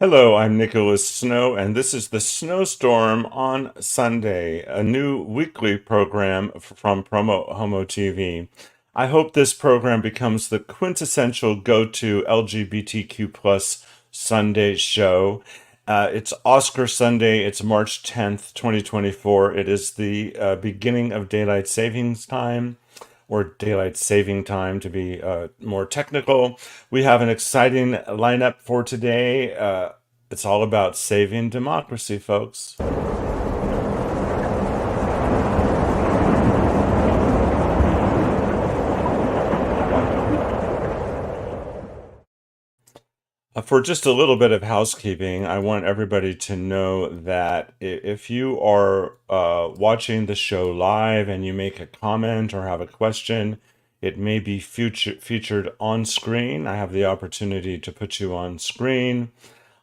Hello, I'm Nicholas Snow, and this is the Snowstorm on Sunday, a new weekly program from PromoHomo.TV. I hope this program becomes the quintessential go-to LGBTQ plus Sunday show. It's Oscar Sunday. It's March 10th, 2024. It is the beginning of daylight savings time, or daylight saving time to be more technical. We have an exciting lineup for today. It's all about saving democracy, folks. For just a little bit of housekeeping, I want everybody to know that if you are watching the show live and you make a comment or have a question, it may be featured on screen. I have the opportunity to put you on screen.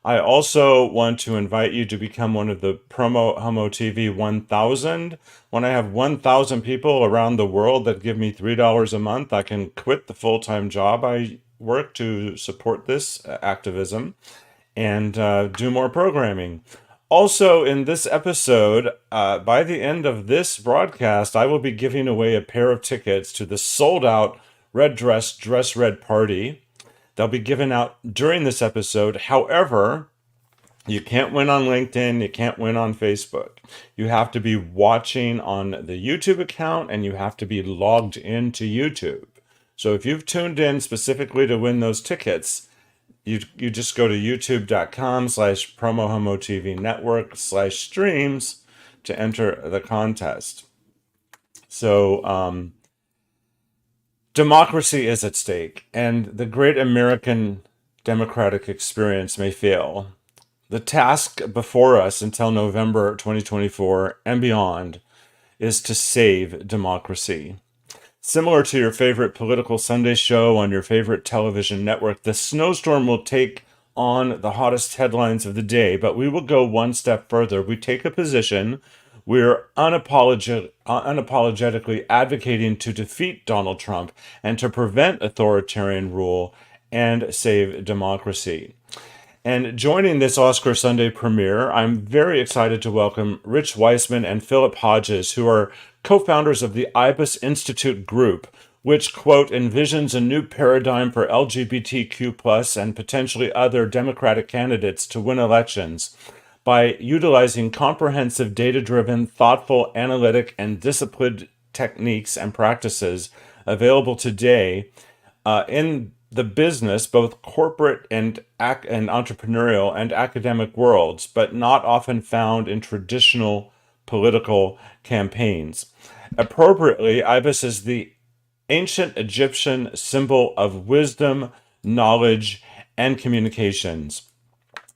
I also want to invite you to become one of the PromoHomo.TV 1000. When I have 1,000 people around the world that give me $3 a month, I can quit the full-time job I work to support this activism and do more programming. Also, in this episode, by the end of this broadcast, I will be giving away a pair of tickets to the sold-out Red Dress Red Party. They'll be given out during this episode. However, you can't win on LinkedIn. You can't win on Facebook. You have to be watching on the YouTube account, and you have to be logged into YouTube. So if you've tuned in specifically to win those tickets, you just go to youtube.com/PromoHomo.TV network/streams to enter the contest. So, democracy is at stake, and the great American democratic experience may fail. The task before us until November 2024 and beyond is to save democracy. Similar to your favorite political Sunday show on your favorite television network, the Snowstorm will take on the hottest headlines of the day, but we will go one step further. We take a position. We're unapologetically advocating to defeat Donald Trump and to prevent authoritarian rule and save democracy. And joining this Oscar Sunday premiere, I'm very excited to welcome Rich Weismann and Philip Hodges, who are co-founders of the Ibis Institute Group, which, quote, envisions a new paradigm for LGBTQ plus and potentially other Democratic candidates to win elections by utilizing comprehensive, data-driven, thoughtful, analytic, and disciplined techniques and practices available today in the business, both corporate and entrepreneurial and academic worlds, but not often found in traditional political campaigns. Appropriately, Ibis is the ancient Egyptian symbol of wisdom, knowledge, and communications.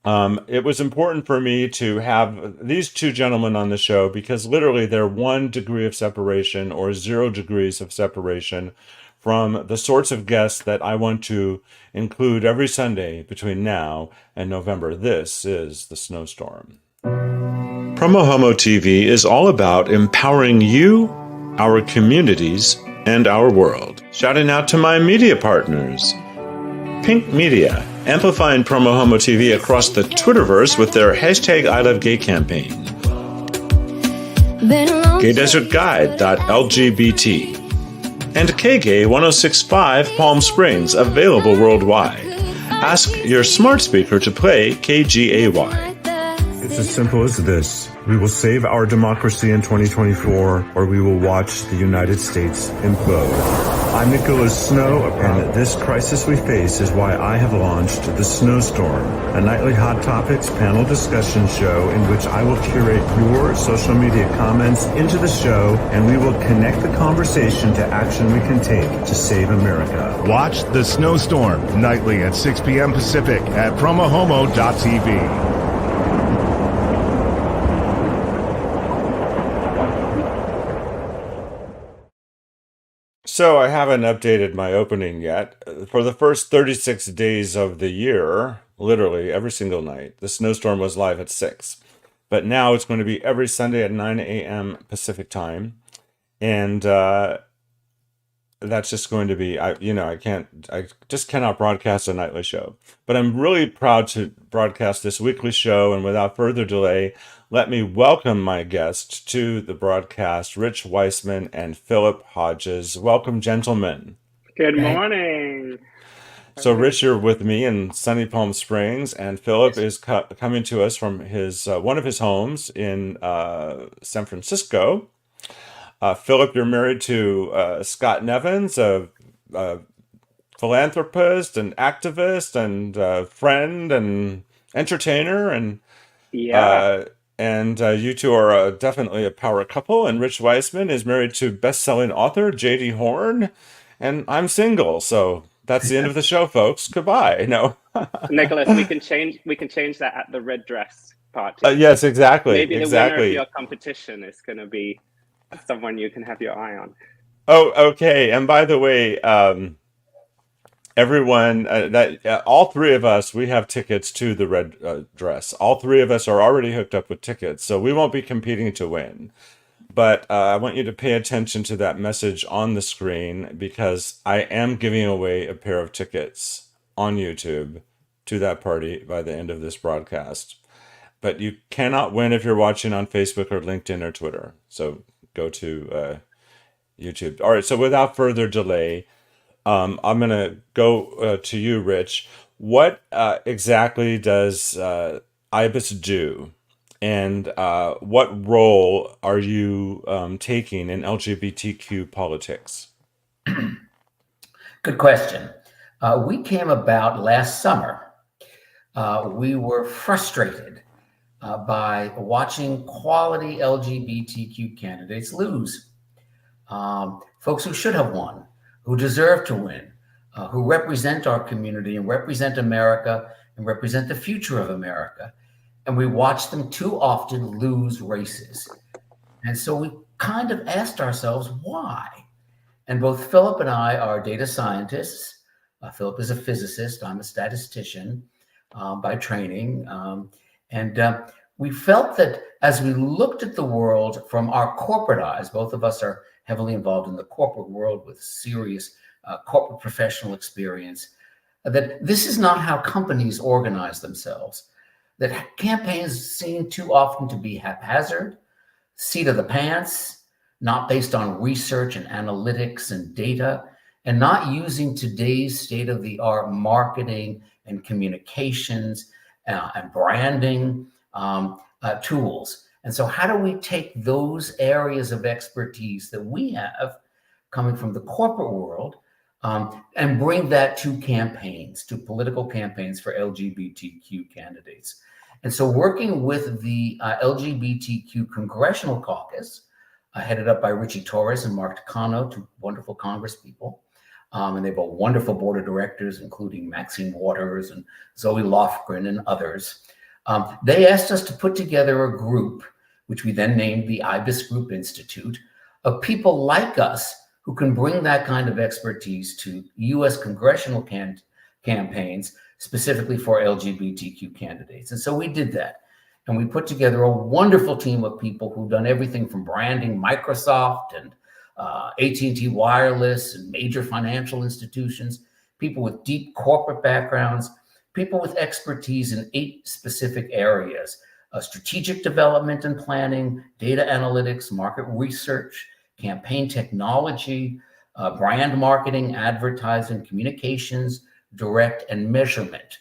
It was important for me to have these two gentlemen on the show because literally they're 1 degree of separation or 0 degrees of separation from the sorts of guests that I want to include every Sunday between now and November. This is the Snowstorm. PromoHomo.TV is all about empowering you, our communities, and our world. Shouting out to my media partners. Pink Media, amplifying PromoHomo.TV across the Twitterverse with their #ILoveGay campaign. GayDesertGuide.lgbt. And KGay 1065 Palm Springs, available worldwide. Ask your smart speaker to play KGAY. It's as simple as this. We will save our democracy in 2024, or we will watch the United States implode. I'm Nicholas Snow, and this crisis we face is why I have launched the Snowstorm, a nightly hot topics panel discussion show in which I will curate your social media comments into the show, and we will connect the conversation to action we can take to save America. Watch the Snowstorm nightly at 6 p.m. Pacific at PromoHomo.TV. So I haven't updated my opening yet. For the first 36 days of the year, literally every single night, the Snowstorm was live at 6. But now it's going to be every Sunday at 9 a.m. Pacific time. And that's just going to be, I just cannot broadcast a nightly show. But I'm really proud to broadcast this weekly show. And without further delay, let me welcome my guests to the broadcast, Rich Weismann and Philip Hodges. Welcome, gentlemen. Good morning. So, Rich, you're with me in sunny Palm Springs, and Philip is coming to us from his one of his homes in San Francisco. Philip, you're married to Scott Nevins, a philanthropist and activist and friend and entertainer, and Yeah. you two are definitely a power couple. And Rich Weismann is married to best-selling author J.D. Horn, and I'm single, so that's the end of the show, folks. Goodbye. No. Nicholas, we can change that at the red dress party. Yes, exactly. Maybe the winner of Exactly. your competition is going to be someone you can have your eye on. Oh, okay. And by the way, everyone, all three of us, we have tickets to the red dress. All three of us are already hooked up with tickets, so we won't be competing to win. But I want you to pay attention to that message on the screen, because I am giving away a pair of tickets on YouTube to that party by the end of this broadcast. But you cannot win if you're watching on Facebook or LinkedIn or Twitter. So go to YouTube. All right. So without further delay, I'm going to go to you, Rich. What exactly does Ibis do? And what role are you taking in LGBTQ politics? Good question. We came about last summer. We were frustrated by watching quality LGBTQ candidates lose. Folks who should have won, who deserve to win, who represent our community and represent America and represent the future of America. And we watched them too often lose races. And so we kind of asked ourselves why. And both Philip and I are data scientists. Philip is a physicist. I'm a statistician by training. We felt that as we looked at the world from our corporate eyes, both of us are heavily involved in the corporate world with serious corporate professional experience, that this is not how companies organize themselves. That campaigns seem too often to be haphazard, seat of the pants, not based on research and analytics and data, and not using today's state-of-the-art marketing and communications and branding tools. And so how do we take those areas of expertise that we have coming from the corporate world and bring that to campaigns, to political campaigns for LGBTQ candidates? And so working with the LGBTQ Congressional Caucus, headed up by Richie Torres and Mark Takano, two wonderful Congress people. And they have a wonderful board of directors, including Maxine Waters and Zoe Lofgren and others. They asked us to put together a group, which we then named the Ibis Group Institute, of people like us who can bring that kind of expertise to U.S. congressional campaigns, specifically for LGBTQ candidates. And so we did that. And we put together a wonderful team of people who've done everything from branding Microsoft and AT&T Wireless and major financial institutions, people with deep corporate backgrounds, people with expertise in 8 specific areas: strategic development and planning, data analytics, market research, campaign technology, brand marketing, advertising, communications, direct, and measurement.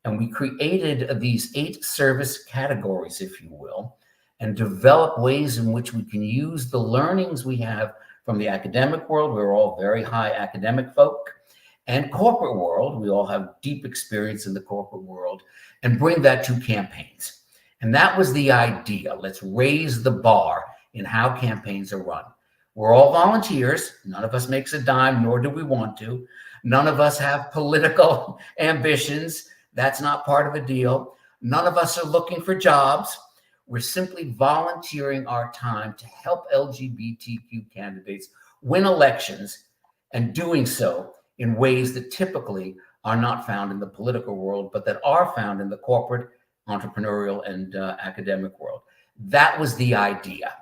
And we created these 8 service categories, if you will, and develop ways in which we can use the learnings we have from the academic world. We're all very high academic folk, and corporate world. We all have deep experience in the corporate world, and bring that to campaigns. And that was the idea. Let's raise the bar in how campaigns are run. We're all volunteers. None of us makes a dime, nor do we want to. None of us have political ambitions. That's not part of the deal. None of us are looking for jobs. We're simply volunteering our time to help LGBTQ candidates win elections, and doing so in ways that typically are not found in the political world, but that are found in the corporate, entrepreneurial, and academic world. That was the idea.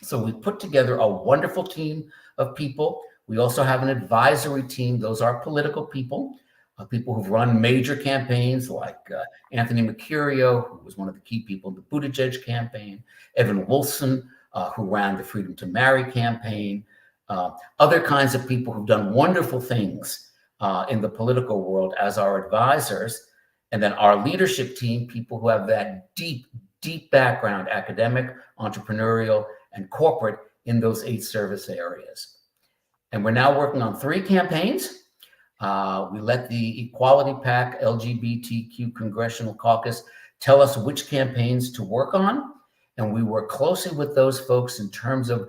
So we put together a wonderful team of people. We also have an advisory team. Those are political people, people who've run major campaigns like Anthony Mercurio, who was one of the key people in the Buttigieg campaign, Evan Wolfson, who ran the Freedom to Marry campaign, other kinds of people who've done wonderful things in the political world as our advisors. And then our leadership team, people who have that deep, deep background, academic, entrepreneurial, and corporate in those 8 service areas. And we're now working on 3 campaigns. We let the Equality PAC LGBTQ Congressional Caucus tell us which campaigns to work on. And we work closely with those folks in terms of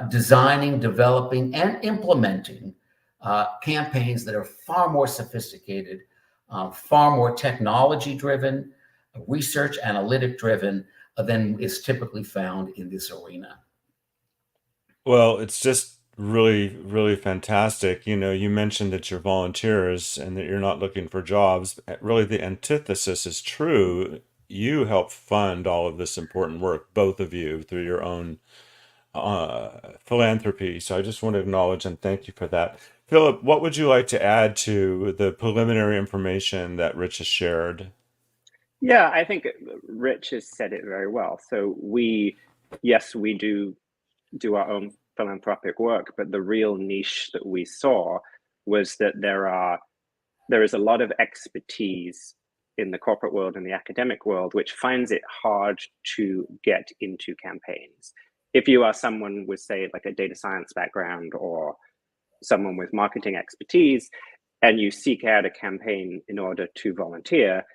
designing, developing, and implementing campaigns that are far more sophisticated, far more technology-driven, research analytic-driven than is typically found in this arena. Well, it's just really, really fantastic. You mentioned that you're volunteers and that you're not looking for jobs. Really, the antithesis is true. You help fund all of this important work, both of you, through your own philanthropy. So I just want to acknowledge and thank you for that. Philip, what would you like to add to the preliminary information that Rich has shared? Yeah, I think Rich has said it very well. So yes, we do our own philanthropic work, but the real niche that we saw was that there is a lot of expertise in the corporate world and the academic world, which finds it hard to get into campaigns. If you are someone with, say, like a data science background or someone with marketing expertise, and you seek out a campaign in order to volunteer,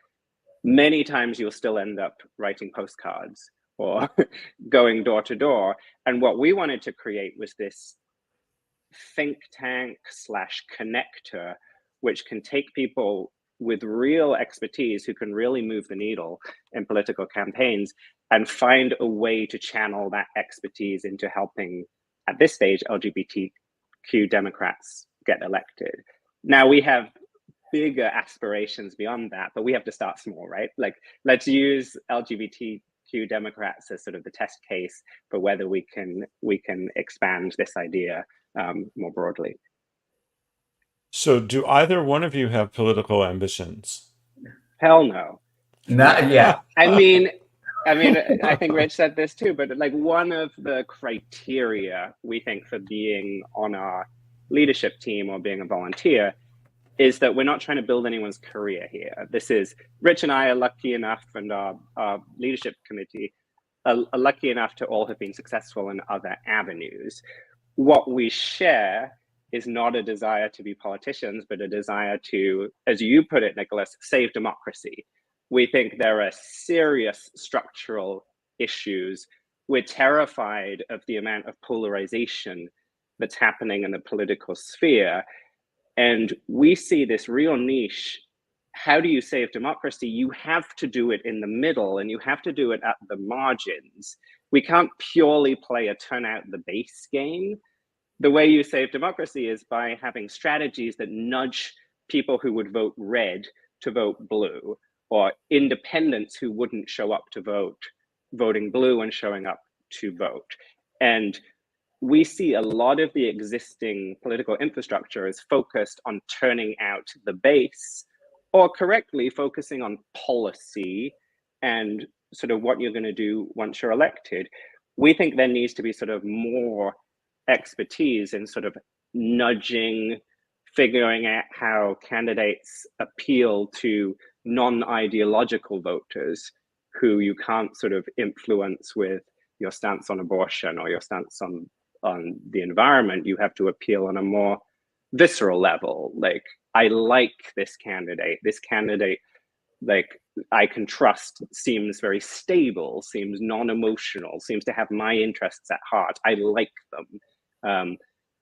many times you'll still end up writing postcards or going door to door. And what we wanted to create was this think tank / connector, which can take people with real expertise who can really move the needle in political campaigns and find a way to channel that expertise into helping, at this stage, LGBTQ Democrats get elected. Now we have bigger aspirations beyond that, but we have to start small, right? Like, let's use LGBTQ Democrats as sort of the test case for whether we can expand this idea more broadly. So do either one of you have political ambitions? Hell no. Not yet. I mean, I think Rich said this too, but like one of the criteria we think for being on our leadership team or being a volunteer is that we're not trying to build anyone's career here. This is, Rich and I are lucky enough, and our leadership committee are lucky enough to all have been successful in other avenues. What we share is not a desire to be politicians, but a desire to, as you put it, Nicholas, save democracy. We think there are serious structural issues. We're terrified of the amount of polarization that's happening in the political sphere. And we see this real niche. How do you save democracy? You have to do it in the middle, and you have to do it at the margins. We can't purely play a turn out the base game. The way you save democracy is by having strategies that nudge people who would vote red to vote blue, or independents who wouldn't show up to vote, voting blue and showing up to vote. And we see a lot of the existing political infrastructure is focused on turning out the base, or correctly focusing on policy and sort of what you're going to do once you're elected. We think there needs to be sort of more expertise in sort of nudging, figuring out how candidates appeal to non-ideological voters who you can't sort of influence with your stance on abortion or your stance on the environment. You have to appeal on a more visceral level. Like, I like this candidate. This candidate, like, I can trust, seems very stable, seems non-emotional, seems to have my interests at heart. I like them.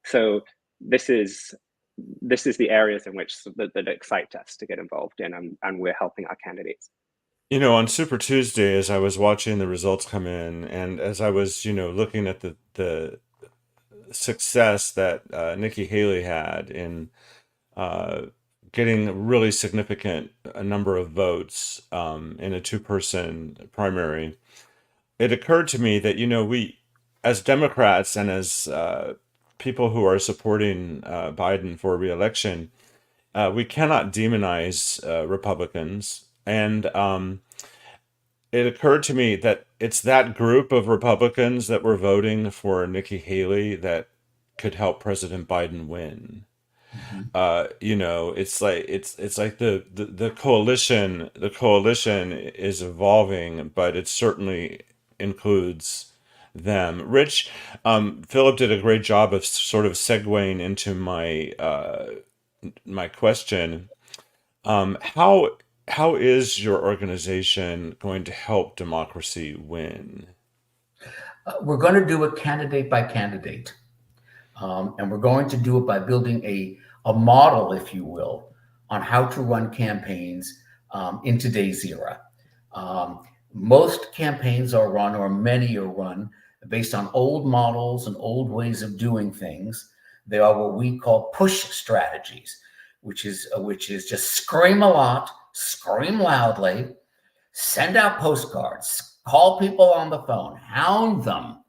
So this is the areas in which that excite us to get involved in, and we're helping our candidates. On Super Tuesday, as I was watching the results come in, and as I was, looking at the success that Nikki Haley had in getting a really significant number of votes in a 2-person primary, it occurred to me that, we, as Democrats and as people who are supporting Biden for re-election, we cannot demonize Republicans. And it occurred to me that it's that group of Republicans that were voting for Nikki Haley that could help President Biden win. It's like the coalition is evolving, but it certainly includes them. Rich, Philip did a great job of sort of segueing into my question. How is your organization going to help democracy win? We're going to do it candidate by candidate. And we're going to do it by building a model, if you will, on how to run campaigns in today's era. Most campaigns are run, or many are run, based on old models and old ways of doing things. They are what we call push strategies, which is just scream a lot, scream loudly, send out postcards, call people on the phone, hound them.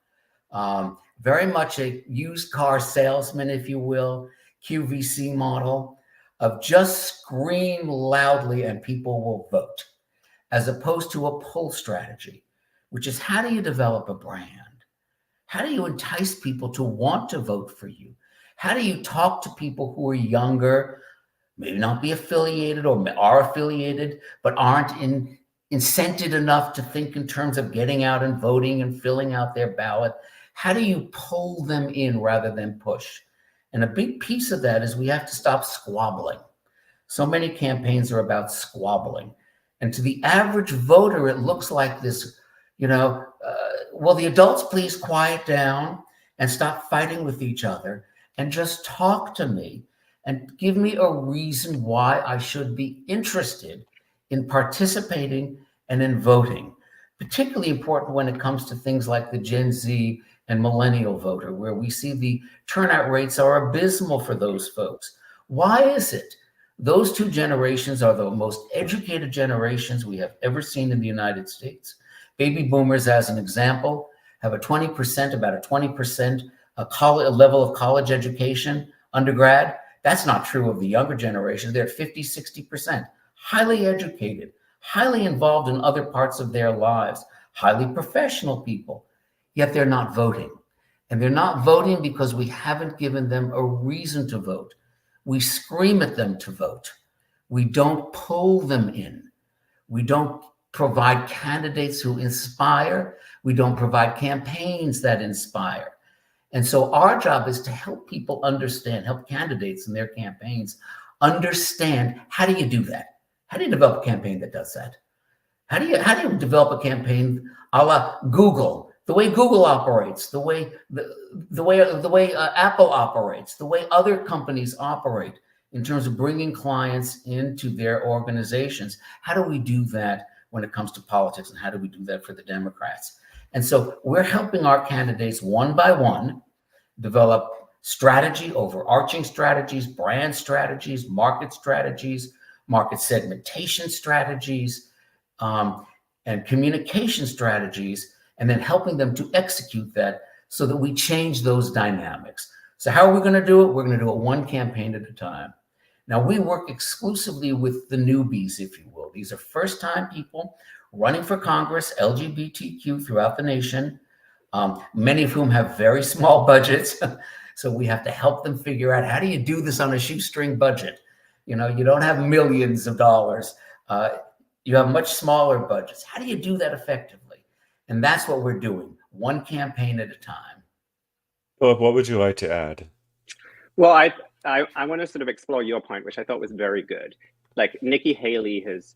Very much a used car salesman, if you will, QVC model of just scream loudly and people will vote, as opposed to a pull strategy, which is how do you develop a brand? How do you entice people to want to vote for you? How do you talk to people who are younger, maybe not be affiliated or are affiliated, but aren't incented enough to think in terms of getting out and voting and filling out their ballot? How do you pull them in rather than push? And a big piece of that is we have to stop squabbling. So many campaigns are about squabbling. And to the average voter, it looks like this, will the adults please quiet down and stop fighting with each other and just talk to me and give me a reason why I should be interested in participating and in voting. Particularly important when it comes to things like the Gen Z and millennial voter, where we see the turnout rates are abysmal for those folks. Why is it? Those two generations are the most educated generations we have ever seen in the United States. Baby boomers, as an example, have about a 20% level of college education, undergrad. That's not true of the younger generation. They're 50, 60%, highly educated, highly involved in other parts of their lives, highly professional people, yet they're not voting. And they're not voting because we haven't given them a reason to vote. We scream at them to vote. We don't pull them in. We don't provide candidates who inspire. We don't provide campaigns that inspire. And so our job is to help people understand, help candidates in their campaigns understand, how do you do that? How do you develop a campaign that does that? How do you develop a campaign a la Google, the way Google operates, the way Apple operates, the way other companies operate in terms of bringing clients into their organizations? How do we do that when it comes to politics, and how do we do that for the Democrats? And so we're helping our candidates one by one develop strategy, overarching strategies, brand strategies, market segmentation strategies, and communication strategies, and then helping them to execute that so that we change those dynamics. So how are we going to do it? We're going to do it one campaign at a time. Now, we work exclusively with the newbies, if you will. These are first-time people running for Congress, LGBTQ throughout the nation, many of whom have very small budgets. So we have to help them figure out, how do you do this on a shoestring budget? You don't have millions of dollars. You have much smaller budgets. How do you do that effectively? And that's what we're doing, one campaign at a time. Philip, what would you like to add? Well, I want to sort of explore your point, which I thought was very good. Like, Nikki Haley has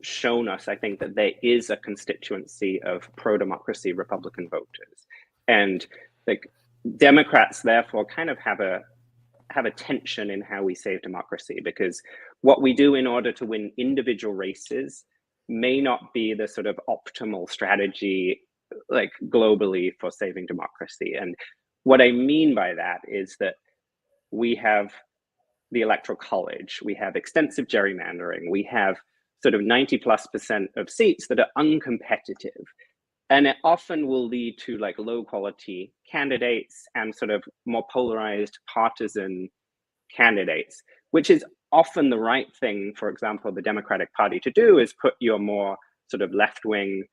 shown us, I think, that there is a constituency of pro-democracy Republican voters. And like, Democrats, therefore, kind of have a tension in how we save democracy, because what we do in order to win individual races may not be the sort of optimal strategy, like, globally for saving democracy. And what I mean by that is that we have the Electoral College, we have extensive gerrymandering, we have sort of 90+% of seats that are uncompetitive. And it often will lead to like low quality candidates and sort of more polarized partisan candidates, which is often the right thing, for example, the Democratic Party to do, is put your more sort of left-wing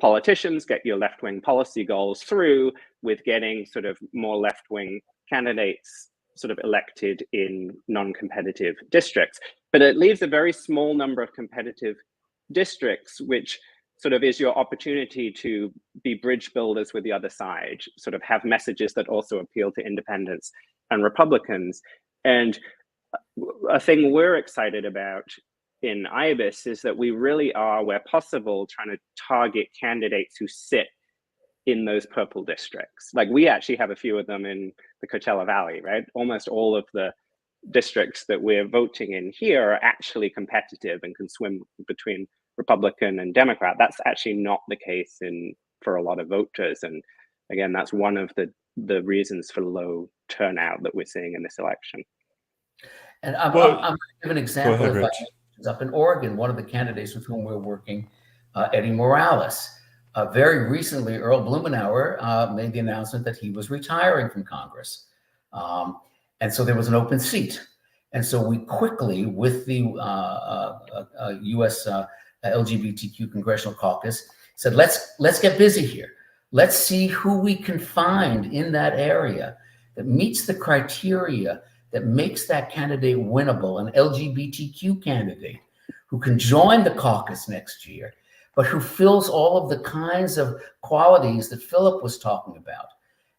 politicians, get your left-wing policy goals through with getting sort of more left-wing candidates sort of elected in non-competitive districts. But it leaves a very small number of competitive districts, which sort of is your opportunity to be bridge builders with the other side, sort of have messages that also appeal to independents and Republicans. And a thing we're excited about in Ibis is that we really are, where possible, trying to target candidates who sit in those purple districts. Like we actually have a few of them in the Coachella Valley, right? Almost all of the districts that we're voting in here are actually competitive and can swim between Republican and Democrat. That's actually not the case for a lot of voters. And again, that's one of the reasons for low turnout that we're seeing in this election. And I'm Well, going to give an go example. ahead, If Rich. up in Oregon, one of the candidates with whom we're working, Eddie Morales, very recently, Earl Blumenauer made the announcement that he was retiring from Congress. And so there was an open seat. And so we quickly, with the U.S. LGBTQ Congressional Caucus, said, let's get busy here. Let's see who we can find in that area that meets the criteria that makes that candidate winnable, an LGBTQ candidate who can join the caucus next year, but who fills all of the kinds of qualities that Philip was talking about.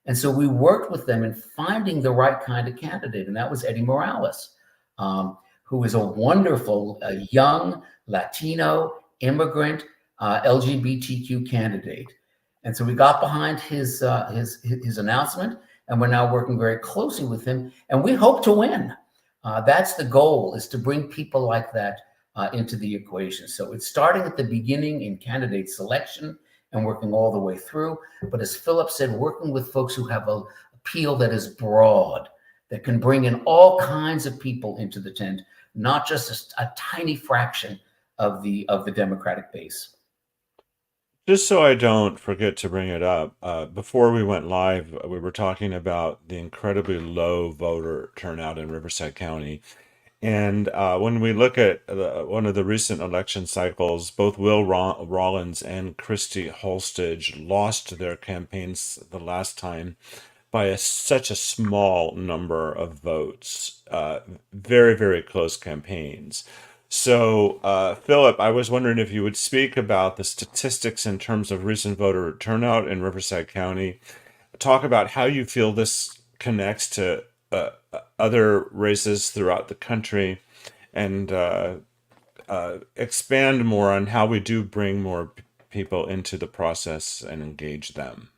And so we worked with them in finding the right kind of candidate, and that was Eddie Morales, who is a wonderful young Latino immigrant LGBTQ candidate. And so we got behind his announcement, and we're now working very closely with him, and we hope to win. That's the goal, is to bring people like that into the equation. So it's starting at the beginning in candidate selection and working all the way through. But as Philip said, working with folks who have an appeal that is broad, that can bring in all kinds of people into the tent, not just a tiny fraction of the Democratic base. Just so I don't forget to bring it up, before we went live, we were talking about the incredibly low voter turnout in Riverside County. And when we look at one of the recent election cycles, both Will Rollins and Christy Holstage lost their campaigns the last time by such a small number of votes. Very, very close campaigns. So, Philip, I was wondering if you would speak about the statistics in terms of recent voter turnout in Riverside County. Talk about how you feel this connects to other races throughout the country, and expand more on how we do bring more people into the process and engage them.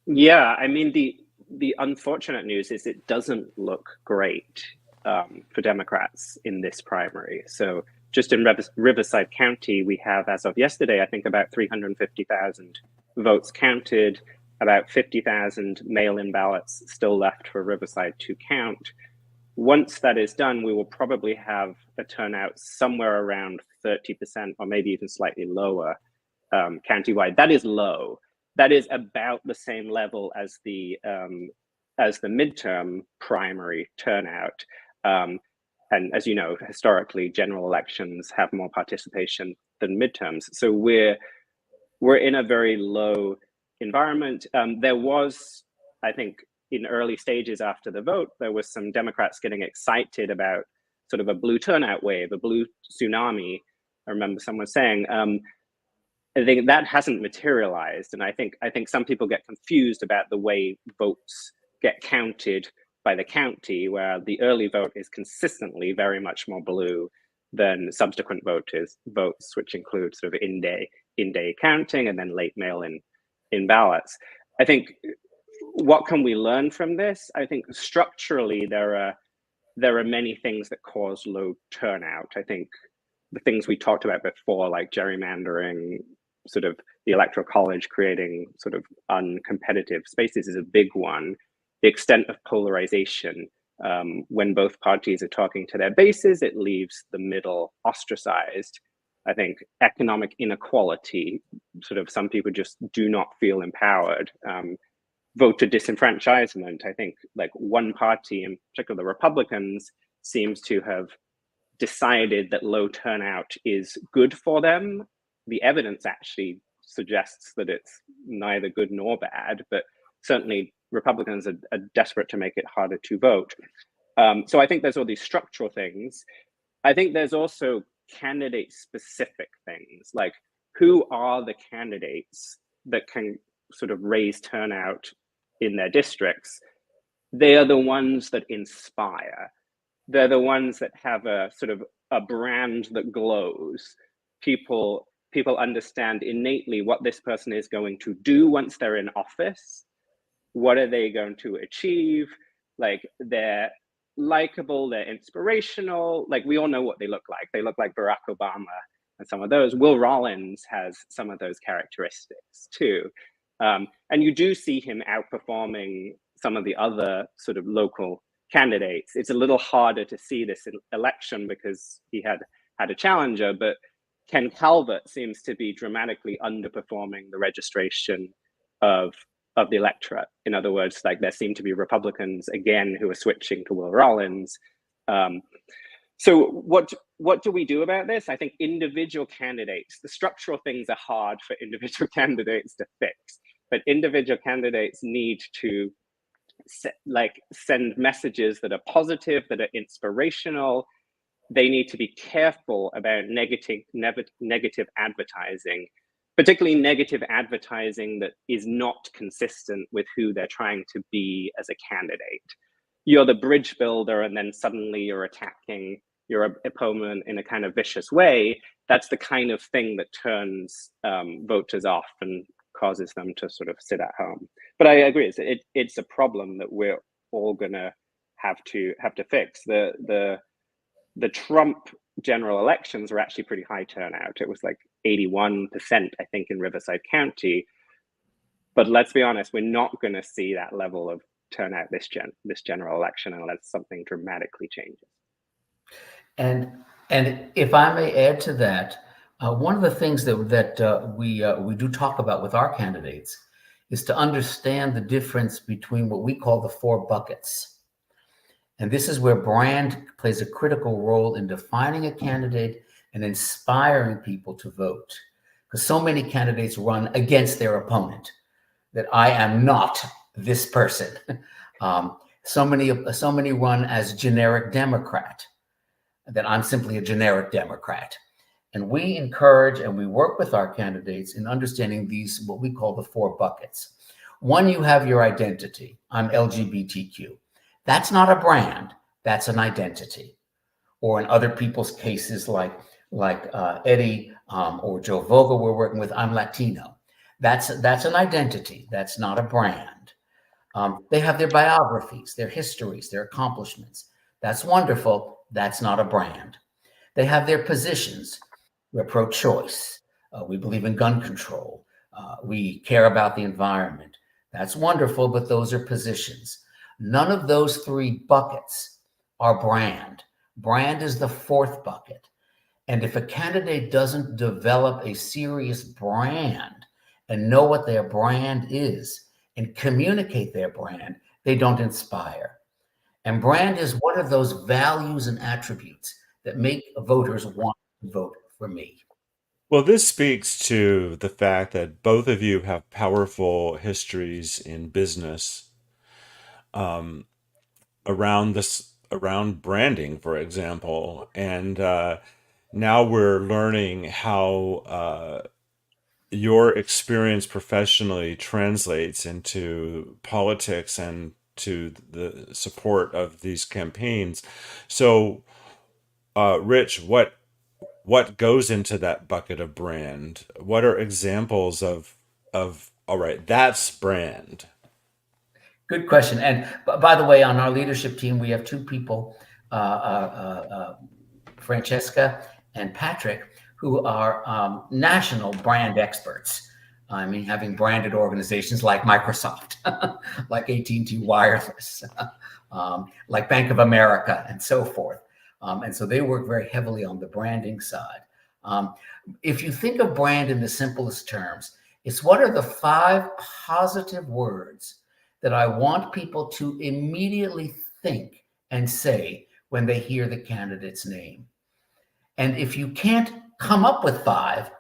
Yeah, I mean, the unfortunate news is it doesn't look great for Democrats in this primary. So just in Riverside County, we have, as of yesterday, I think about 350,000 votes counted, about 50,000 mail-in ballots still left for Riverside to count. Once that is done, we will probably have a turnout somewhere around 30% or maybe even slightly lower countywide. That is low. That is about the same level as the midterm primary turnout. And as you know, historically, general elections have more participation than midterms. So we're in a very low environment. There was, I think, in early stages after the vote, there was some Democrats getting excited about sort of a blue turnout wave, a blue tsunami. I remember someone saying, I think that hasn't materialized. And I think some people get confused about the way votes get counted by the county, where the early vote is consistently very much more blue than subsequent votes, which include sort of in-day counting and then late mail-in ballots. I think, what can we learn from this? I think structurally there are many things that cause low turnout. I think the things we talked about before, like gerrymandering, sort of the electoral college creating sort of uncompetitive spaces, is a big one. The extent of polarization, when both parties are talking to their bases, it leaves the middle ostracized. I think economic inequality, sort of some people just do not feel empowered. Voter disenfranchisement, I think like one party, in particular the Republicans, seems to have decided that low turnout is good for them. The evidence actually suggests that it's neither good nor bad, but certainly Republicans are desperate to make it harder to vote. So I think there's all these structural things. I think there's also candidate-specific things, like who are the candidates that can sort of raise turnout in their districts? They are the ones that inspire. They're the ones that have a sort of a brand that glows. People understand innately what this person is going to do once they're in office. What are they going to achieve? Like, they're likable, they're inspirational. Like, we all know what they look like. They look like Barack Obama and some of those. Will Rollins has some of those characteristics too. And you do see him outperforming some of the other sort of local candidates. It's a little harder to see this election because he had a challenger, but Ken Calvert seems to be dramatically underperforming the registration of the electorate. In other words, like, there seem to be Republicans again who are switching to Will Rollins. So what do we do about this? I think individual candidates, the structural things are hard for individual candidates to fix, but individual candidates need to send messages that are positive, that are inspirational. They need to be careful about negative advertising, particularly negative advertising that is not consistent with who they're trying to be as a candidate. You're the bridge builder, and then suddenly you're attacking your opponent in a kind of vicious way. That's the kind of thing that turns voters off and causes them to sort of sit at home. But I agree, it's a problem that we're all gonna have to fix. The Trump general elections were actually pretty high turnout. It was like 81%, I think, in Riverside County. But let's be honest, we're not going to see that level of turnout this general election unless something dramatically changes. And if I may add to that, one of the things that we do talk about with our candidates is to understand the difference between what we call the 4 buckets. And this is where brand plays a critical role in defining a candidate and inspiring people to vote. Because so many candidates run against their opponent, that I am not this person. So many run as generic Democrat, that I'm simply a generic Democrat. And we encourage and we work with our candidates in understanding these, what we call the 4 buckets. One, you have your identity. I'm LGBTQ. That's not a brand, that's an identity. Or in other people's cases, like Eddie or Joe Vogel we're working with, I'm Latino. That's an identity, that's not a brand. They have their biographies, their histories, their accomplishments. That's wonderful, that's not a brand. They have their positions. We're pro-choice. We believe in gun control. We care about the environment. That's wonderful, but those are positions. None of those 3 buckets are brand. Brand is the 4th bucket. And if a candidate doesn't develop a serious brand and know what their brand is and communicate their brand, they don't inspire. And brand is one of those values and attributes that make voters want to vote for me. Well, this speaks to the fact that both of you have powerful histories in business around branding, for example. And now we're learning how your experience professionally translates into politics and to the support of these campaigns. So, Rich, what goes into that bucket of brand? What are examples of all right, that's brand? Good question. And by the way, on our leadership team, we have 2 people, Francesca and Patrick, who are national brand experts. I mean, having branded organizations like Microsoft, like AT&T Wireless, like Bank of America, and so forth. And so they work very heavily on the branding side. If you think of brand in the simplest terms, it's what are the 5 positive words that I want people to immediately think and say when they hear the candidate's name. And if you can't come up with 5,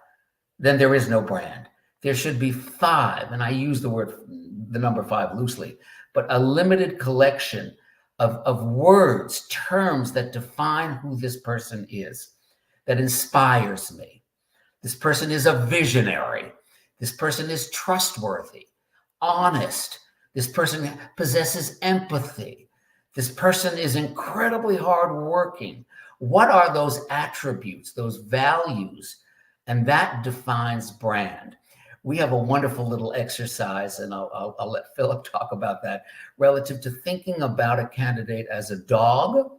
then there is no brand. There should be 5, and I use the number 5 loosely, but a limited collection of words, terms that define who this person is, that inspires me. This person is a visionary. This person is trustworthy, honest. This person possesses empathy. This person is incredibly hardworking. What are those attributes, those values? And that defines brand. We have a wonderful little exercise, and I'll let Philip talk about that, relative to thinking about a candidate as a dog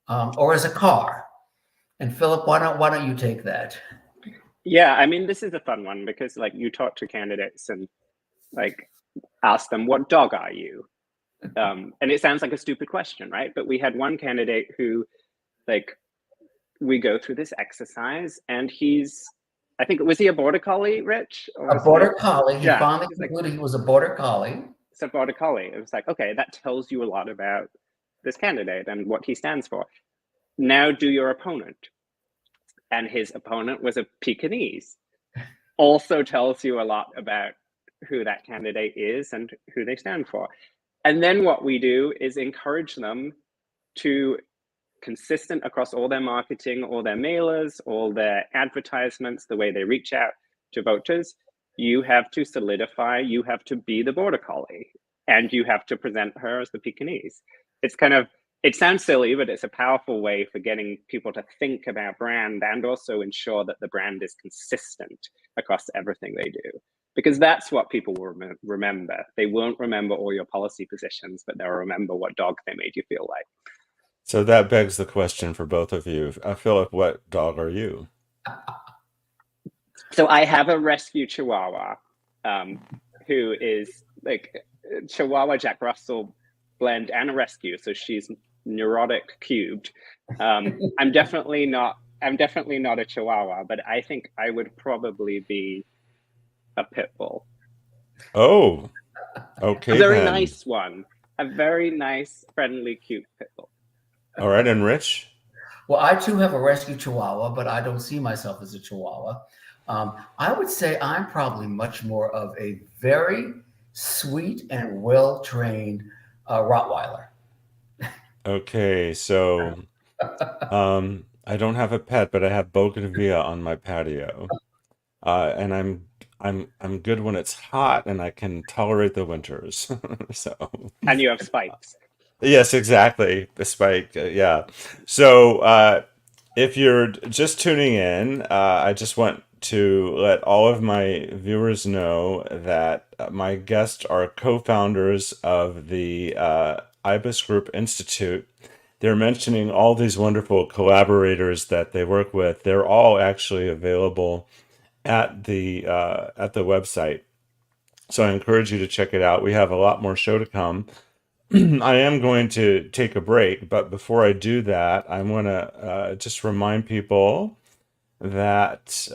or as a car. And Philip, why don't you take that? Yeah, I mean, this is a fun one because like you talk to candidates and like ask them, what dog are you? And it sounds like a stupid question, right? But we had one candidate who like, we go through this exercise and I think, was he a border collie, Rich? A border collie. He Yeah. finally concluded he was a border collie. It's a border collie. It was like, okay, that tells you a lot about this candidate and what he stands for. Now do your opponent. And his opponent was a Pekingese. Also tells you a lot about who that candidate is and who they stand for. And then what we do is encourage them to consistent across all their marketing, all their mailers, all their advertisements, the way they reach out to voters. You have to solidify, you have to be the border collie, and you have to present her as the Pekingese. It's kind of, it sounds silly, but it's a powerful way for getting people to think about brand and also ensure that the brand is consistent across everything they do. Because that's what people will remember. They won't remember all your policy positions, but they'll remember what dog they made you feel like. So that begs the question for both of you. Philip, what dog are you? So I have a rescue Chihuahua who is like Chihuahua Jack Russell blend and a rescue. So she's neurotic cubed. I'm definitely not a Chihuahua, but I think I would probably be a pit bull. Oh, okay. A very nice one. A very nice, friendly, cute pit bull. All right, and Rich? Well, I too have a rescue Chihuahua, but I don't see myself as a Chihuahua. I would say I'm probably much more of a very sweet and well-trained Rottweiler. Okay, so I don't have a pet, but I have bougainvillea on my patio, and I'm good when it's hot, and I can tolerate the winters. So. And you have spikes. Yes, exactly. The spike, yeah. So, if you're just tuning in, I just want to let all of my viewers know that my guests are co-founders of the Ibis Group Institute. They're mentioning all these wonderful collaborators that they work with. They're all actually available at the website. So I encourage you to check it out. We have a lot more show to come. I am going to take a break, but before I do that, I want to just remind people that,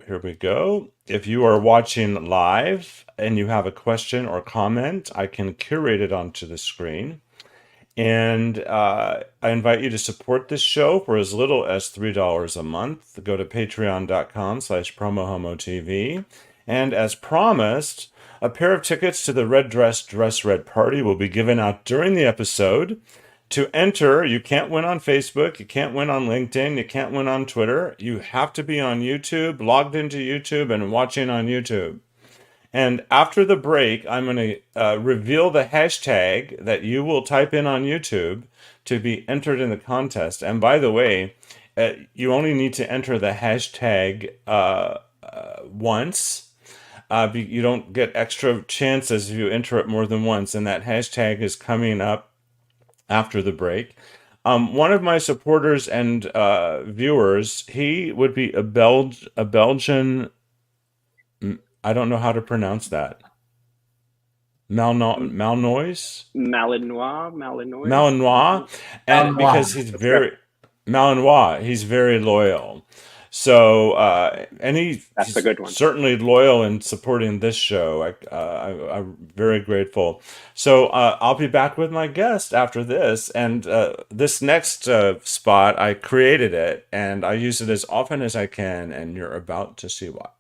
here we go. If you are watching live and you have a question or comment, I can curate it onto the screen. And I invite you to support this show for as little as $3 a month. Go to patreon.com/PromoHomo.TV. And as promised, a pair of tickets to the Red Dress Red party will be given out during the episode. To enter, you can't win on Facebook, you can't win on LinkedIn, you can't win on Twitter. You have to be on YouTube, logged into YouTube, and watching on YouTube. And after the break, I'm going to reveal the hashtag that you will type in on YouTube to be entered in the contest. And by the way, you only need to enter the hashtag once. You don't get extra chances if you enter it more than once. And that hashtag is coming up after the break. One of my supporters and viewers, he would be a Belgian. I don't know how to pronounce that. Malinois, Malinois, and because he's That's very, good. Malinois. He's very loyal. So, That's a he's good one. certainly loyal in supporting this show. I'm very grateful. So, I'll be back with my guest after this. And this next spot, I created it and I use it as often as I can. And you're about to see why.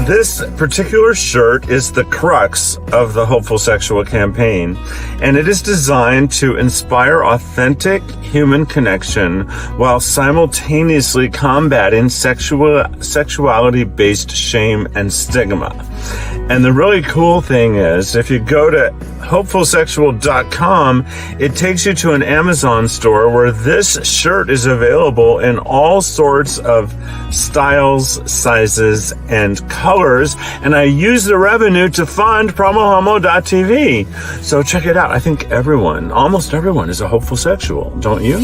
This particular shirt is the crux of the Hopeful Sexual campaign, and it is designed to inspire authentic human connection while simultaneously combating sexuality-based shame and stigma. And the really cool thing is, if you go to hopefulsexual.com, it takes you to an Amazon store where this shirt is available in all sorts of styles, sizes, and colors. And I use the revenue to fund PromoHomo.TV. So check it out. I think almost everyone is a hopeful sexual, don't you?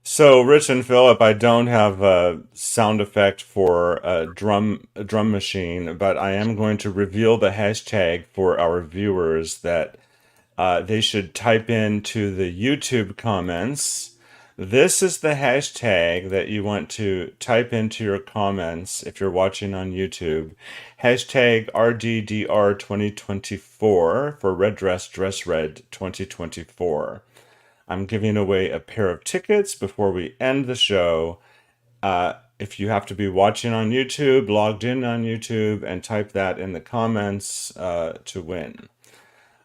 So, Rich and Philip, I don't have a sound effect for a drum machine, but I am going to reveal the hashtag for our viewers that they should type into the YouTube comments. This is the hashtag that you want to type into your comments if you're watching on YouTube. Hashtag RDDR2024 for Red Dress Red 2024. I'm giving away a pair of tickets before we end the show. If you have to be watching on YouTube, logged in on YouTube, and type that in the comments to win.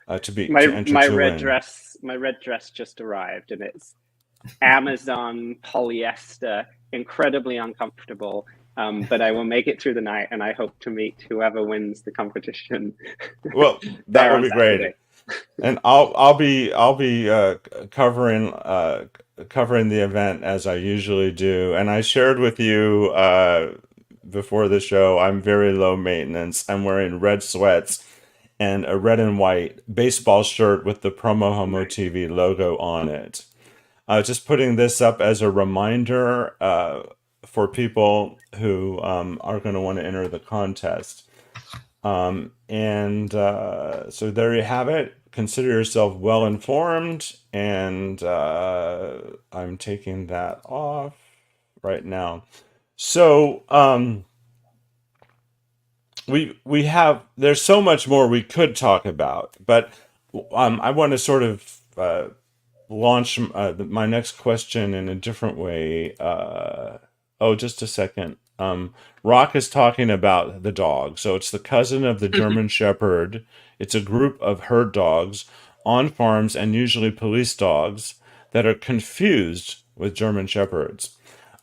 To enter My to red win. dress, my red dress just arrived, and it's Amazon polyester, incredibly uncomfortable. But I will make it through the night, and I hope to meet whoever wins the competition. Well, that would be great. And I'll be covering the event as I usually do. And I shared with you before the show, I'm very low maintenance. I'm wearing red sweats and a red and white baseball shirt with the PromoHomo.TV logo on it. Just putting this up as a reminder for people who are going to want to enter the contest. So there you have it. Consider yourself well informed, and I'm taking that off right now. So there's so much more we could talk about, but I want to sort of launch my next question in a different way. Just a second. Rock is talking about the dog. So it's the cousin of the German Shepherd. It's a group of herd dogs on farms and usually police dogs that are confused with German Shepherds.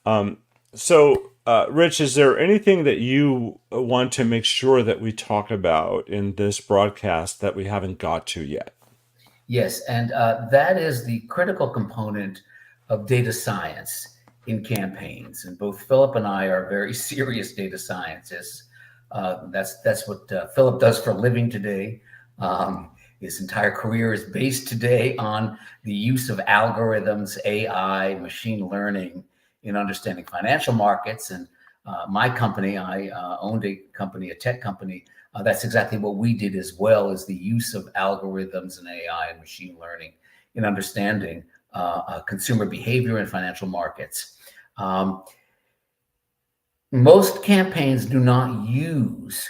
Rich, is there anything that you want to make sure that we talk about in this broadcast that we haven't got to yet? Yes, and that is the critical component of data science in campaigns. And both Philip and I are very serious data scientists. That's what Philip does for a living today. His entire career is based today on the use of algorithms, AI, machine learning in understanding financial markets. And my company, I owned a company, a tech company, That's exactly what we did, as well as the use of algorithms and AI and machine learning in understanding consumer behavior and financial markets. Most campaigns do not use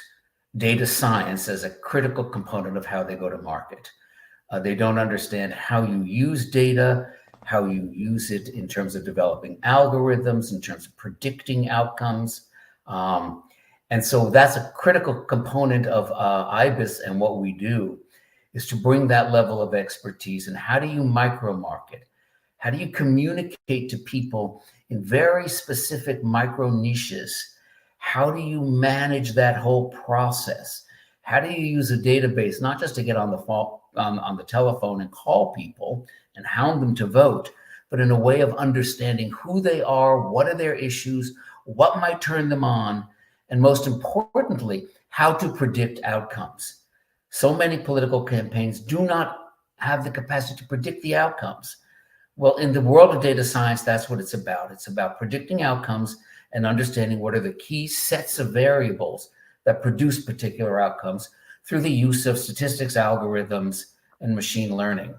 data science as a critical component of how they go to market. They don't understand how you use data, how you use it in terms of developing algorithms, in terms of predicting outcomes. And so that's a critical component of Ibis, and what we do is to bring that level of expertise. And how do you micro market? How do you communicate to people in very specific micro niches? How do you manage that whole process? How do you use a database, not just to get on the phone, on the telephone and call people and hound them to vote, but in a way of understanding who they are, what are their issues, what might turn them on, and most importantly, how to predict outcomes. So many political campaigns do not have the capacity to predict the outcomes. Well, in the world of data science, that's what it's about. It's about predicting outcomes and understanding what are the key sets of variables that produce particular outcomes through the use of statistics, algorithms, and machine learning.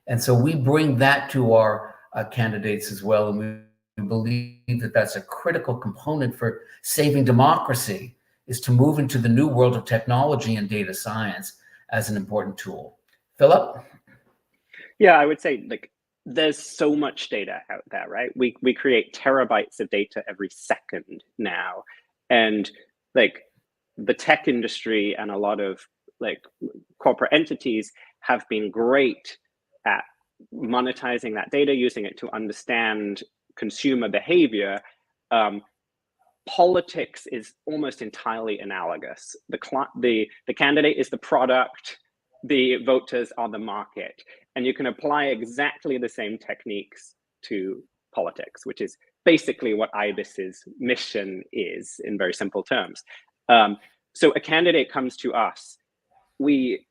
And so we bring that to our candidates as well. And we believe that that's a critical component for saving democracy, is to move into the new world of technology and data science as an important tool. Philip? Yeah, I would say, like, there's so much data out there, right? We create terabytes of data every second now. And like the tech industry and a lot of like corporate entities have been great at monetizing that data, using it to understand consumer behavior. Politics is almost entirely analogous. The candidate is the product, the voters are the market. And you can apply exactly the same techniques to politics, which is basically what Ibis's mission is in very simple terms. So a candidate comes to us. We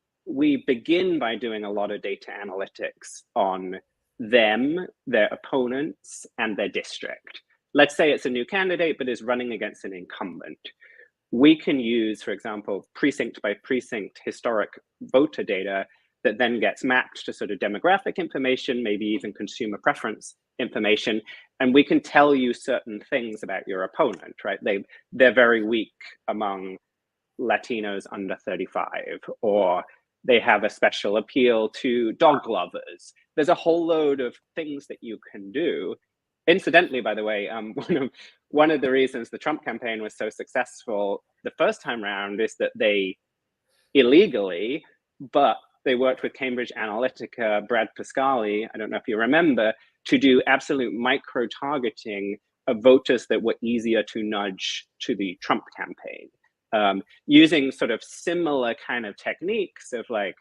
begin by doing a lot of data analytics on them, their opponents, and their district. Let's say it's a new candidate, but is running against an incumbent. We can use, for example, precinct by precinct historic voter data that then gets mapped to sort of demographic information, maybe even consumer preference information, and we can tell you certain things about your opponent, right? They're very weak among Latinos under 35, or they have a special appeal to dog lovers. There's a whole load of things that you can do. Incidentally, by the way, one of the reasons the Trump campaign was so successful the first time around is that they illegally, but they worked with Cambridge Analytica, Brad Pascali, I don't know if you remember, to do absolute micro-targeting of voters that were easier to nudge to the Trump campaign, using sort of similar kind of techniques of like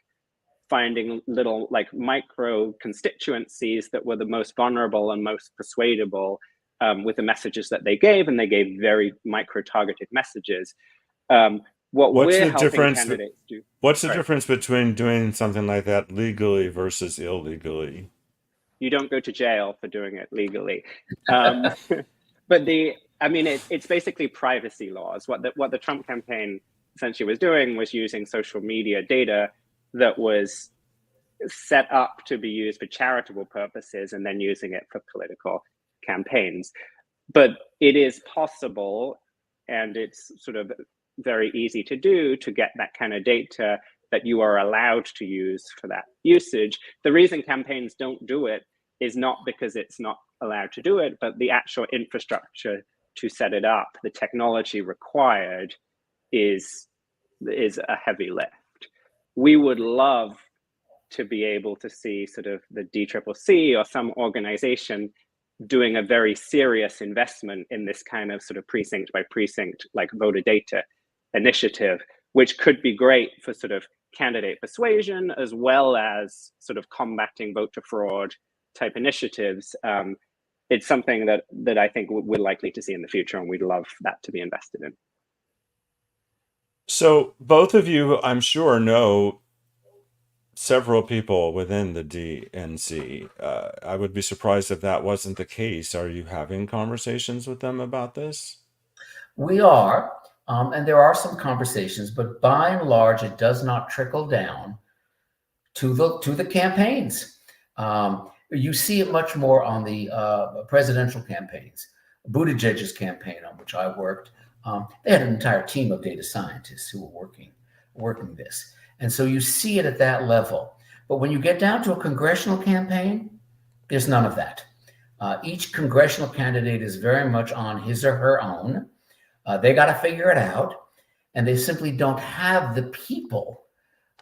finding little like micro constituencies that were the most vulnerable and most persuadable with the messages that they gave, and they gave very micro-targeted messages. What's the difference between doing something like that legally versus illegally? You don't go to jail for doing it legally. But it's basically privacy laws. What the Trump campaign essentially was doing was using social media data that was set up to be used for charitable purposes and then using it for political campaigns. But it is possible, and it's sort of very easy to do, to get that kind of data that you are allowed to use for that usage. The reason campaigns don't do it is not because it's not allowed to do it, but the actual infrastructure to set it up, the technology required is a heavy lift. We would love to be able to see sort of the DCCC or some organization doing a very serious investment in this kind of sort of precinct by precinct, like voter data initiative, which could be great for sort of candidate persuasion as well as sort of combating voter fraud type initiatives. It's something that I think we're likely to see in the future, and we'd love that to be invested in. So both of you, I'm sure, know several people within the DNC. I would be surprised if that wasn't the case. Are you having conversations with them about this? We are. And there are some conversations, but by and large, it does not trickle down to the campaigns. You see it much more on the presidential campaigns. Buttigieg's campaign, on which I worked, they had an entire team of data scientists who were working this. And so you see it at that level. But when you get down to a congressional campaign, there's none of that. Each congressional candidate is very much on his or her own. They got to figure it out. And they simply don't have the people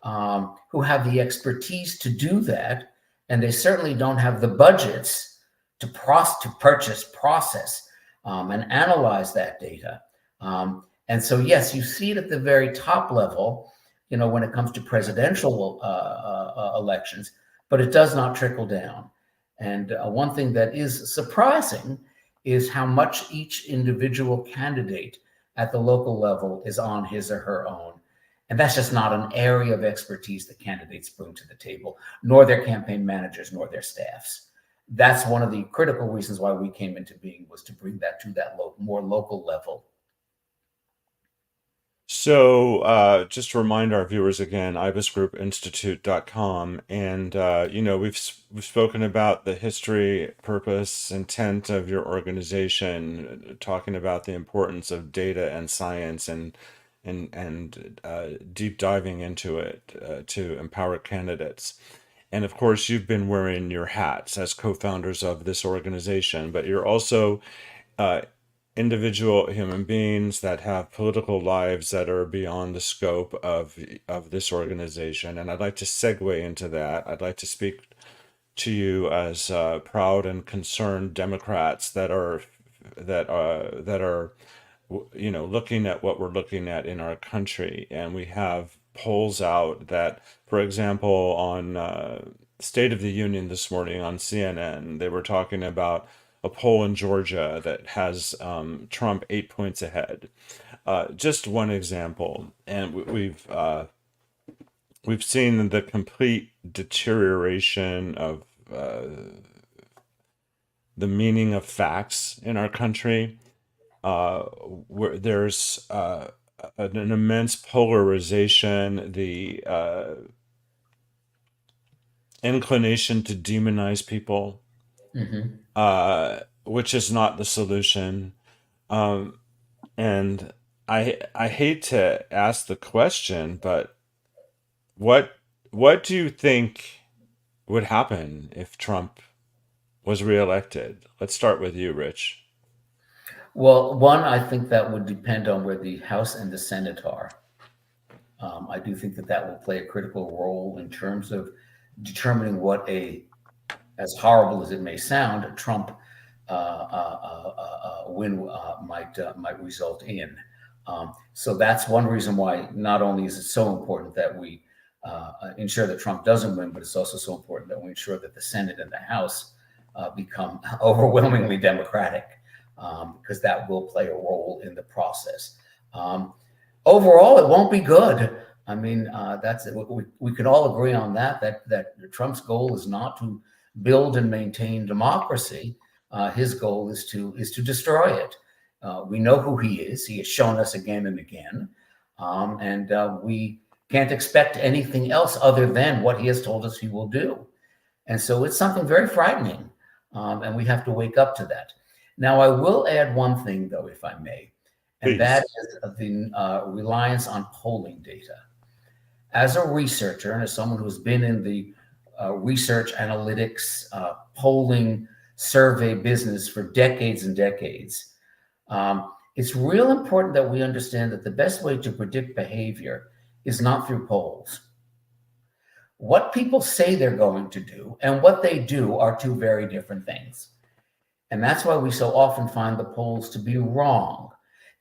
who have the expertise to do that. And they certainly don't have the budgets to purchase, process, and analyze that data. And so, yes, you see it at the very top level, when it comes to presidential elections, but it does not trickle down. And one thing that is surprising is how much each individual candidate at the local level is on his or her own. And that's just not an area of expertise that candidates bring to the table, nor their campaign managers, nor their staffs. That's one of the critical reasons why we came into being, was to bring that to that more local level. So just to remind our viewers again, ibisgroupinstitute.com. And, we've spoken about the history, purpose, intent of your organization, talking about the importance of data and science and deep diving into it to empower candidates. And of course, you've been wearing your hats as co-founders of this organization, but you're also individual human beings that have political lives that are beyond the scope of this organization. And I'd like to segue into that. I'd like to speak to you as proud and concerned Democrats that are looking at what we're looking at in our country. And we have polls out that, for example, on State of the Union this morning on CNN, they were talking about a poll in Georgia that has Trump 8 points ahead. Just one example, and we've seen the complete deterioration of the meaning of facts in our country. Where there's an immense polarization, the inclination to demonize people. Mm-hmm. Which is not the solution. And I hate to ask the question, but what do you think would happen if Trump was reelected? Let's start with you, Rich. Well, one, I think that would depend on where the House and the Senate are. I do think that will play a critical role in terms of determining what as horrible as it may sound, a Trump win might result in. So that's one reason why not only is it so important that we ensure that Trump doesn't win, but it's also so important that we ensure that the Senate and the House become overwhelmingly Democratic, because that will play a role in the process. Overall, it won't be good. I mean, we can all agree on that Trump's goal is not to build and maintain democracy. His goal is to destroy it. We know who he is. He has shown us again and again. And we can't expect anything else other than what he has told us he will do. And so it's something very frightening. And we have to wake up to that. Now, I will add one thing, though, if I may, and that is the reliance on polling data. As a researcher and as someone who's been in the research, analytics, polling, survey business for decades and decades, it's real important that we understand that the best way to predict behavior is not through polls. What people say they're going to do and what they do are two very different things. And that's why we so often find the polls to be wrong.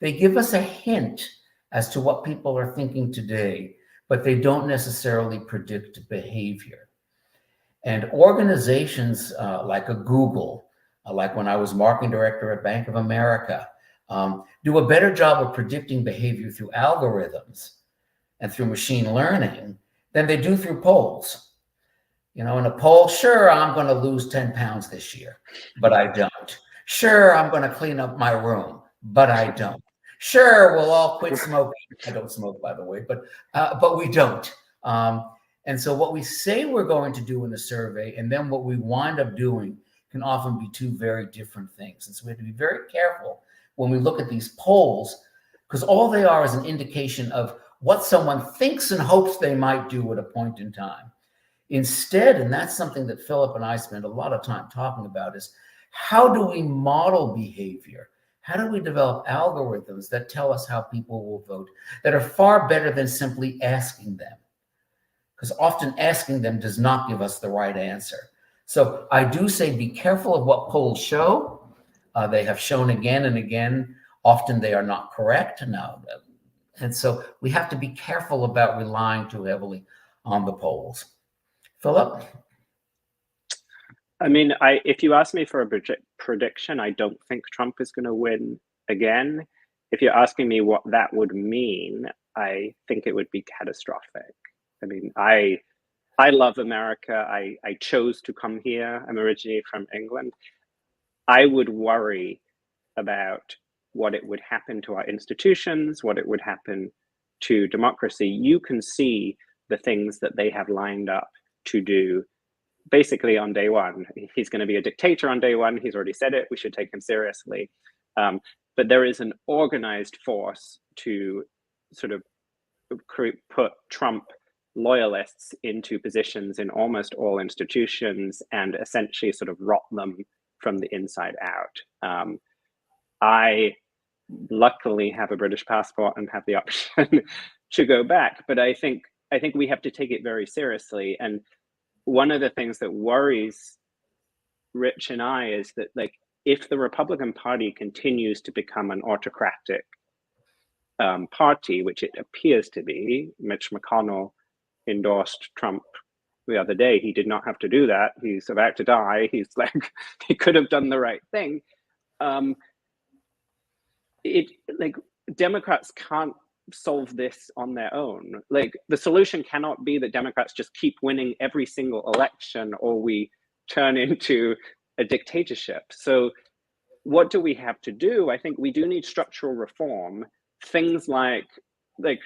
They give us a hint as to what people are thinking today, but they don't necessarily predict behavior. And organizations like a Google, like when I was marketing director at Bank of America, do a better job of predicting behavior through algorithms and through machine learning than they do through polls. In a poll, sure, I'm going to lose 10 pounds this year, but I don't. Sure, I'm going to clean up my room, but I don't. Sure, we'll all quit smoking. I don't smoke, by the way, but we don't. And so what we say we're going to do in the survey and then what we wind up doing can often be two very different things. And so we have to be very careful when we look at these polls, because all they are is an indication of what someone thinks and hopes they might do at a point in time. Instead, and that's something that Philip and I spend a lot of time talking about, is how do we model behavior? How do we develop algorithms that tell us how people will vote that are far better than simply asking them? Because often asking them does not give us the right answer. So I do say be careful of what polls show. They have shown again and again. Often they are not correct now. And so we have to be careful about relying too heavily on the polls. Philip? I mean, if you ask me for a prediction, I don't think Trump is going to win again. If you're asking me what that would mean, I think it would be catastrophic. I mean, I love America. I chose to come here. I'm originally from England. I would worry about what it would happen to our institutions, what it would happen to democracy. You can see the things that they have lined up to do basically on day one. He's going to be a dictator on day one. He's already said it. We should take him seriously. But there is an organized force to sort of put Trump loyalists into positions in almost all institutions and essentially sort of rot them from the inside out. I luckily have a British passport and have the option to go back, but I think we have to take it very seriously. And one of the things that worries Rich and I is that, like, if the Republican Party continues to become an autocratic party, which it appears to be, Mitch McConnell endorsed Trump the other day. He did not have to do that. He's about to die. He's like, he could have done the right thing. Democrats can't solve this on their own. Like, the solution cannot be that Democrats just keep winning every single election or we turn into a dictatorship. So what do we have to do? I think we do need structural reform, things like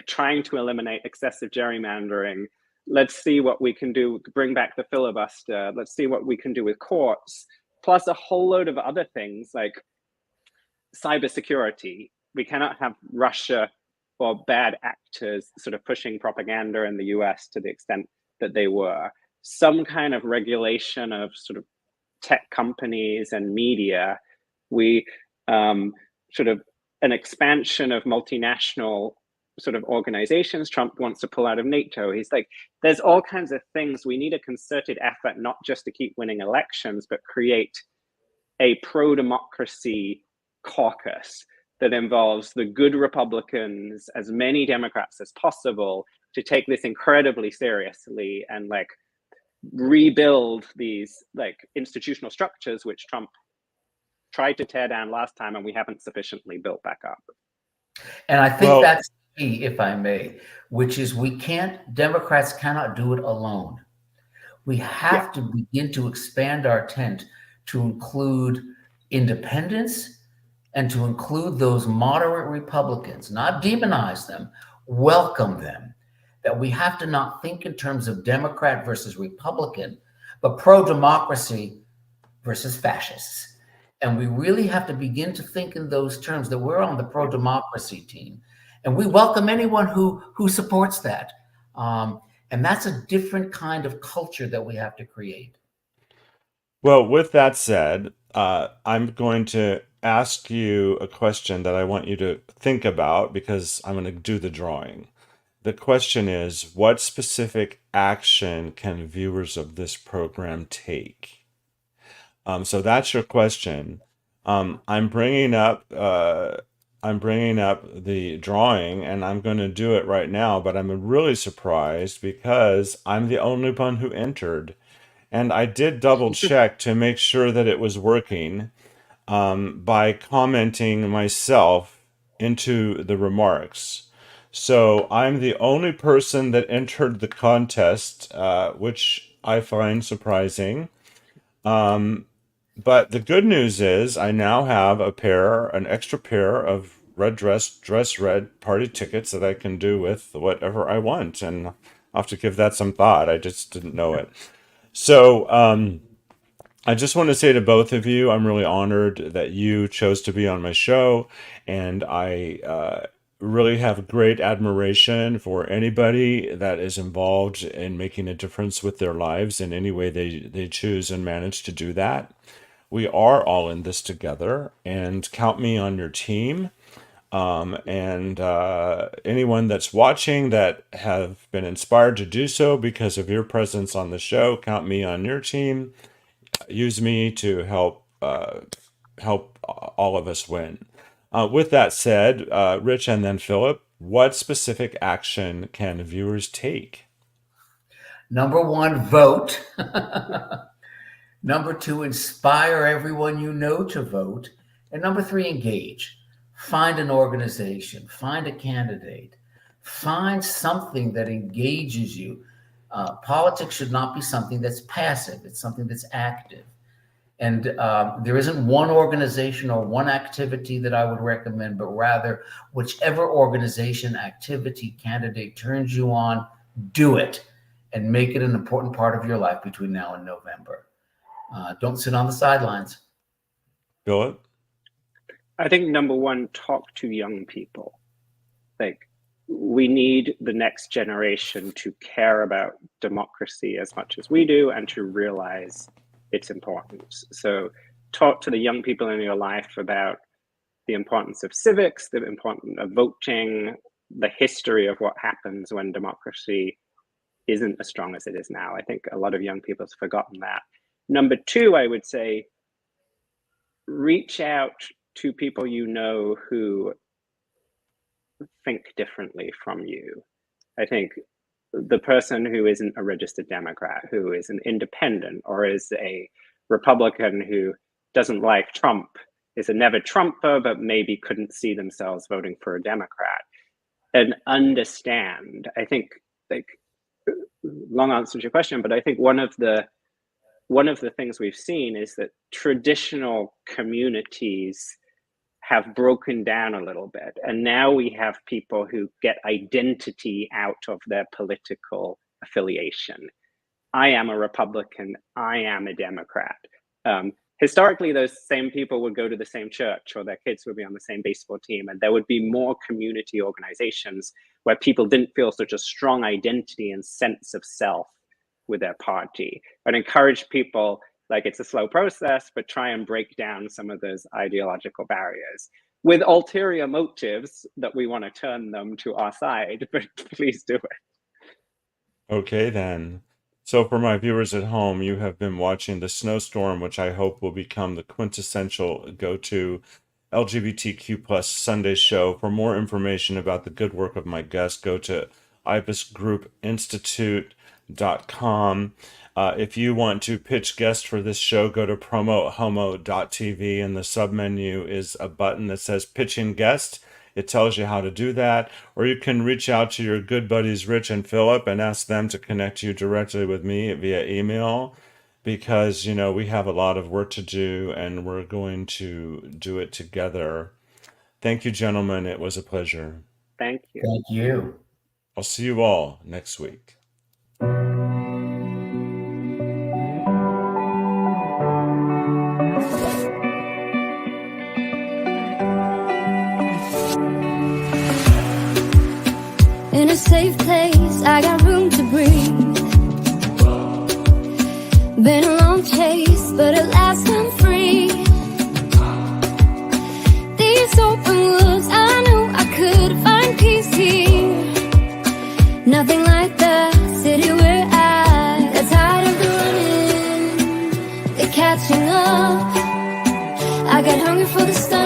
trying to eliminate excessive gerrymandering. Let's see what we can do to bring back the filibuster. Let's see what we can do with courts, plus a whole load of other things like cybersecurity. We cannot have Russia or bad actors sort of pushing propaganda in the US to the extent that they were. Some kind of regulation of sort of tech companies and media. We sort of an expansion of multinational sort of organizations. Trump wants to pull out of NATO. He's like, there's all kinds of things. We need a concerted effort, not just to keep winning elections, but create a pro-democracy caucus that involves the good Republicans, as many Democrats as possible, to take this incredibly seriously and like rebuild these like institutional structures which Trump tried to tear down last time and we haven't sufficiently built back up. And I think that's key, if I may, which is Democrats cannot do it alone. We have to begin to expand our tent to include independents and to include those moderate Republicans, not demonize them, welcome them. That we have to not think in terms of Democrat versus Republican, but pro-democracy versus fascists. And we really have to begin to think in those terms, that we're on the pro-democracy team. And we welcome anyone who supports that. And that's a different kind of culture that we have to create. Well, with that said, I'm going to ask you a question that I want you to think about because I'm going to do the drawing. The question is, what specific action can viewers of this program take? So that's your question. I'm bringing up the drawing, and I'm going to do it right now. But I'm really surprised because I'm the only one who entered, and I did double check to make sure that it was working by commenting myself into the remarks. So I'm the only person that entered the contest, which I find surprising. But the good news is I now have an extra pair of red dress red party tickets that I can do with whatever I want. And I'll have to give that some thought. I just didn't know it. So I just want to say to both of you, I'm really honored that you chose to be on my show. And I really have great admiration for anybody that is involved in making a difference with their lives in any way they choose and manage to do that. We are all in this together, and count me on your team. And anyone that's watching that have been inspired to do so because of your presence on the show, count me on your team. Use me to help all of us win. With that said, Rich and then Philip, what specific action can viewers take? Number one, vote. Number two, inspire everyone you know to vote. And number three, engage. Find an organization, find a candidate, find something that engages you. Politics should not be something that's passive. It's something that's active. And there isn't one organization or one activity that I would recommend, but rather whichever organization, activity, candidate turns you on, do it and make it an important part of your life between now and November. Don't sit on the sidelines. Philip? I think number one, talk to young people. Like, we need the next generation to care about democracy as much as we do and to realize its importance. So talk to the young people in your life about the importance of civics, the importance of voting, the history of what happens when democracy isn't as strong as it is now. I think a lot of young people have forgotten that. Number two, I would say, reach out to people you know who think differently from you. I think the person who isn't a registered Democrat, who is an independent or is a Republican who doesn't like Trump, is a never Trumper, but maybe couldn't see themselves voting for a Democrat, and understand. I think, like, long answer to your question, but I think one of the things we've seen is that traditional communities have broken down a little bit. And now we have people who get identity out of their political affiliation. I am a Republican, I am a Democrat. Historically, those same people would go to the same church, or their kids would be on the same baseball team, and there would be more community organizations where people didn't feel such a strong identity and sense of self with their party. I'd encourage people, like, it's a slow process, but try and break down some of those ideological barriers with ulterior motives that we want to turn them to our side, but please do it. Okay, then. So for my viewers at home, you have been watching the Snowstorm, which I hope will become the quintessential go-to LGBTQ plus Sunday show. For more information about the good work of my guests, go to IbisInstitute.com. If you want to pitch guests for this show, go to PromoHomo.TV, and the submenu is a button that says Pitching Guest. It tells you how to do that. Or you can reach out to your good buddies Rich and Philip and ask them to connect you directly with me via email, because, you know, we have a lot of work to do and we're going to do it together. Thank you, gentlemen. It was a pleasure. Thank you. Thank you. I'll see you all next week. In a safe place, I got room to breathe. Been a long chase, but at last I'm free. These open woods, I knew I could find peace here. Nothing like the city we're at. They're tired of the running, they're catching up. I got hungry for the sun.